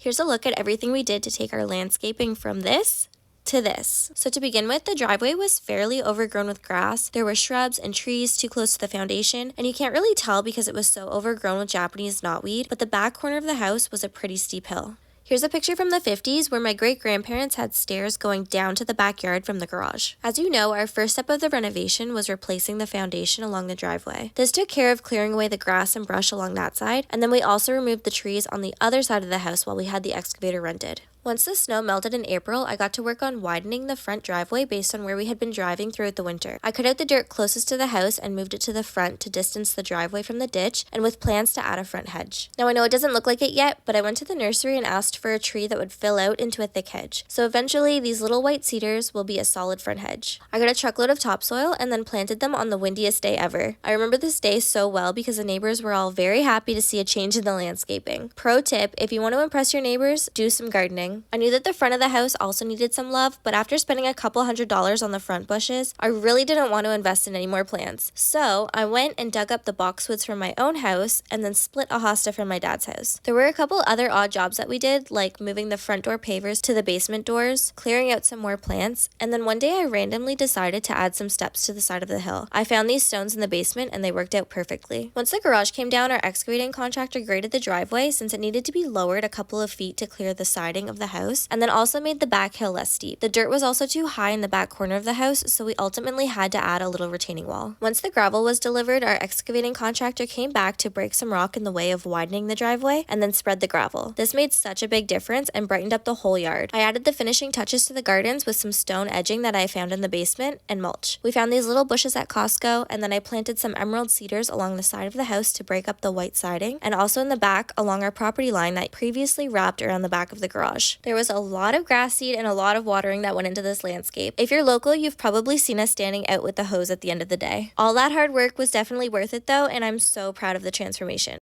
Here's a look at everything we did to take our landscaping from this to this. So to begin with, the driveway was fairly overgrown with grass. There were shrubs and trees too close to the foundation, and you can't really tell because it was so overgrown with Japanese knotweed, but the back corner of the house was a pretty steep hill. Here's a picture from the 50s where my great-grandparents had stairs going down to the backyard from the garage. As you know, our first step of the renovation was replacing the foundation along the driveway. This took care of clearing away the grass and brush along that side, and then we also removed the trees on the other side of the house while we had the excavator rented. Once the snow melted in April, I got to work on widening the front driveway based on where we had been driving throughout the winter. I cut out the dirt closest to the house and moved it to the front to distance the driveway from the ditch, and with plans to add a front hedge. Now I know it doesn't look like it yet, but I went to the nursery and asked for a tree that would fill out into a thick hedge. So eventually, these little white cedars will be a solid front hedge. I got a truckload of topsoil and then planted them on the windiest day ever. I remember this day so well because the neighbors were all very happy to see a change in the landscaping. Pro tip, if you want to impress your neighbors, do some gardening. I knew that the front of the house also needed some love, but after spending a couple $100s on the front bushes, I really didn't want to invest in any more plants. So I went and dug up the boxwoods from my own house and then split a hosta from my dad's house. There were a couple other odd jobs that we did, like moving the front door pavers to the basement doors, clearing out some more plants, and then one day I randomly decided to add some steps to the side of the hill. I found these stones in the basement and they worked out perfectly. Once the garage came down, our excavating contractor graded the driveway since it needed to be lowered a couple of feet to clear the siding of the house, and then also made the back hill less steep. The dirt was also too high in the back corner of the house, so we ultimately had to add a little retaining wall. Once the gravel was delivered, our excavating contractor came back to break some rock in the way of widening the driveway and then spread the gravel. This made such a big difference and brightened up the whole yard. I added the finishing touches to the gardens with some stone edging that I found in the basement and mulch. We found these little bushes at Costco, and then I planted some emerald cedars along the side of the house to break up the white siding, and also in the back along our property line that previously wrapped around the back of the garage. There was a lot of grass seed and a lot of watering that went into this landscape. If you're local, you've probably seen us standing out with the hose at the end of the day. All that hard work was definitely worth it though, and I'm so proud of the transformation.